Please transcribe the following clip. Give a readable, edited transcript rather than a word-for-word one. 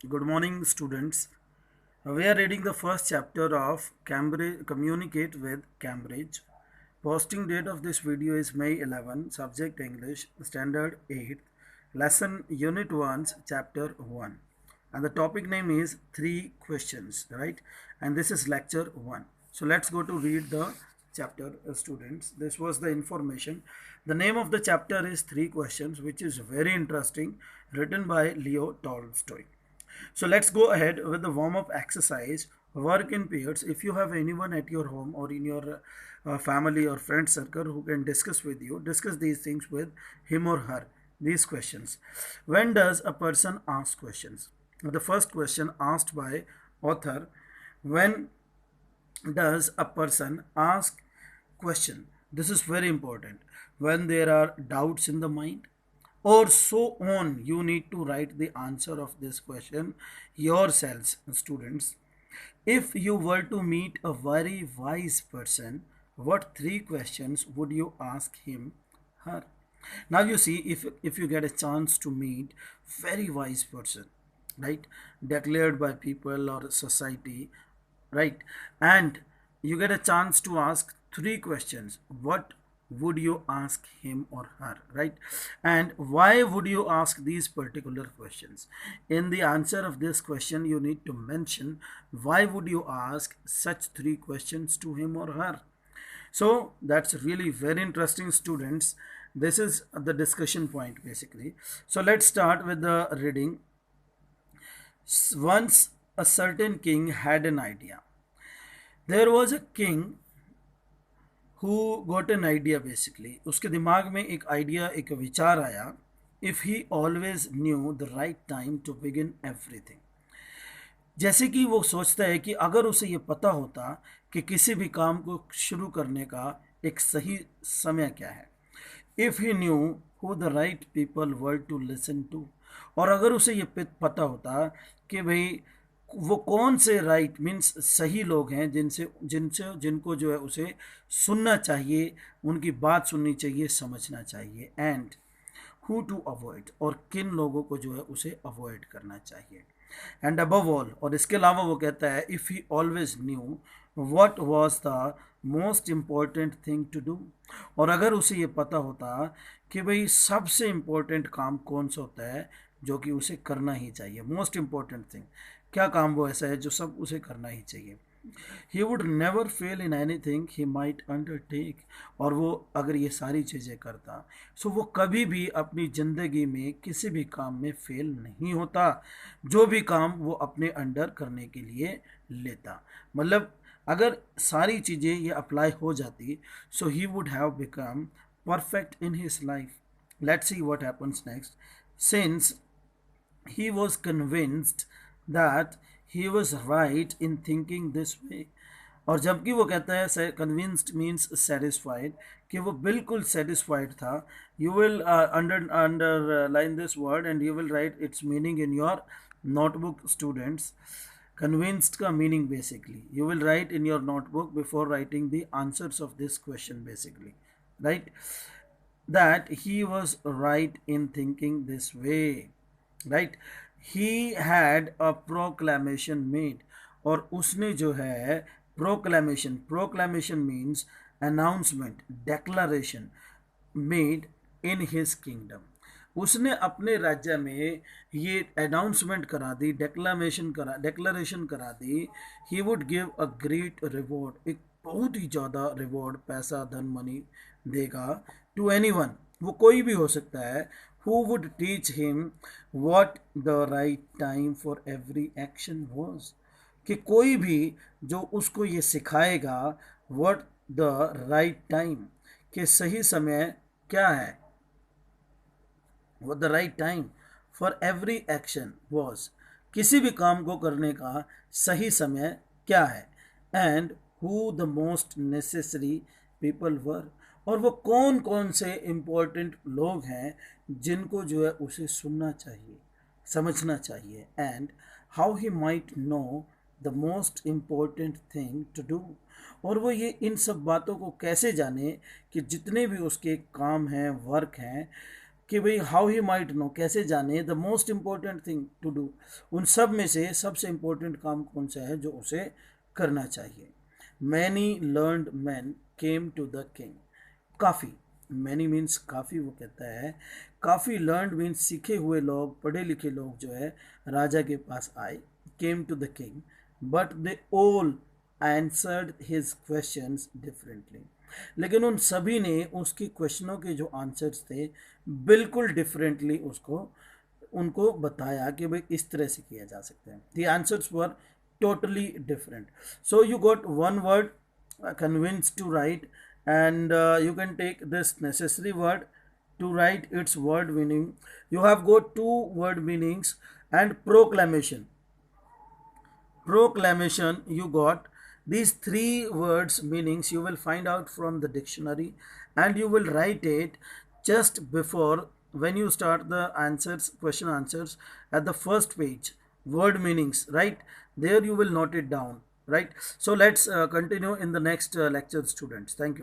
Good morning, students. We are reading the first chapter of Cambridge Communicate with Cambridge. Posting date of this video is May 11. Subject English, Standard 8, Lesson Unit 1, Chapter 1. And the topic name is Three Questions, right? And this is Lecture 1. So let's go to read the chapter, students. This was the information. The name of the chapter is Three Questions, which is very interesting, written by Leo Tolstoy. So let's go ahead with the warm-up exercise. Work in pairs. If you have anyone at your home or in your family or friend circle who can discuss with you, discuss these things with him or her. These questions. When does a person ask questions? The first question asked by author. When does a person ask question? This is very important. When there are doubts in the mind, or so on, you need to write the answer of this question yourselves, students. If you were to meet a very wise person, what three questions would you ask him, her? Now you see, if you get a chance to meet very wise person, right, declared by people or society, right, and you get a chance to ask three questions, what would you ask him or her, right? And why would you ask these particular questions? In the answer of this question, you need to mention why would you ask such three questions to him or her. So that's really very interesting, students. This is the discussion point basically. So let's start with the reading. Once a certain king had an idea. There was a king who got an idea basically. उसके दिमाग में एक idea, एक विचार आया. If he always knew the right time to begin everything. जैसे कि वो सोचता है कि अगर उसे ये पता होता कि किसी भी काम को शुरू करने का एक सही समय क्या है. If he knew who the right people were to listen to. और अगर उसे ये पता होता कि भाई वो कौन से राइट मीन्स सही लोग हैं जिनसे जिनसे जिनको जो है उसे सुनना चाहिए, उनकी बात सुननी चाहिए, समझना चाहिए. एंड हु टू अवॉइड, और किन लोगों को जो है उसे अवॉइड करना चाहिए. एंड अबव ऑल, और इसके अलावा वो कहता है if he always knew what was the most important thing to do. और अगर उसे ये पता होता कि भाई सबसे इम्पोर्टेंट काम कौन सा होता है जो कि उसे करना ही चाहिए, मोस्ट इम्पॉर्टेंट थिंग, क्या काम वो ऐसा है जो सब उसे करना ही चाहिए. He would never fail in any thing he might undertake. और वो अगर ये सारी चीज़ें करता सो वो कभी भी अपनी ज़िंदगी में किसी भी काम में फेल नहीं होता, जो भी काम वो अपने अंडर करने के लिए लेता. मतलब अगर सारी चीज़ें ये अप्लाई हो जाती so he would have become perfect in his life. Let's see what happens next. Since he was convinced that he was right in thinking this way. और जबकि वो कहता है convinced means satisfied, कि वो बिल्कुल satisfied था. You will underline this word and you will write its meaning in your notebook, students. Convinced का meaning basically you will write in your notebook before writing the answers of this question basically, right? That he was right in thinking this way, right? He had a proclamation made. और उसने जो है proclamation means announcement, declaration made in his kingdom. उसने अपने राज्य में ये announcement करा दी, डेक्लरेशन करा दी. He would give a great reward, एक बहुत ही ज़्यादा रिवॉर्ड, पैसा, धन, मनी देगा. टू एनीवन, वो कोई भी हो सकता है. Who would teach him what the right time for every action was. कि कोई भी जो उसको ये सिखाएगा व्हाट द राइट टाइम, कि सही समय क्या है, what the right time for every action was, किसी भी काम को करने का सही समय क्या है. And who the most necessary people were, और वो कौन कौन से इम्पोर्टेंट लोग हैं जिनको जो है उसे सुनना चाहिए, समझना चाहिए. And how he might know the most important thing to do, और वो ये इन सब बातों को कैसे जाने कि जितने भी उसके काम हैं, वर्क हैं, कि भाई हाउ ही माइट नो, कैसे जाने, the most important thing to do, उन सब में से सबसे इंपॉर्टेंट काम कौन सा है जो उसे करना चाहिए। Many learned men came to the king, काफ़ी, मैनी मीन्स काफ़ी, वो कहता है काफ़ी, लर्नड मीन्स सीखे हुए लोग, पढ़े लिखे लोग जो है राजा के पास आए, came to the king, but they all answered his questions differently, लेकिन उन सभी ने उसके क्वेश्चनों के जो आंसर्स थे बिल्कुल डिफरेंटली उसको उनको बताया कि भाई इस तरह से किया जा सकता है। The answers were totally different. So you got one word convinced to write, and you can take this necessary word to write its word meaning. You have got two word meanings, and proclamation. Proclamation, you got these three words meanings you will find out from the dictionary, and you will write it just before, when you start the answers, question answers, at the first page, word meanings, right there you will note it down, right? So let's continue in the next lecture, students. Thank you.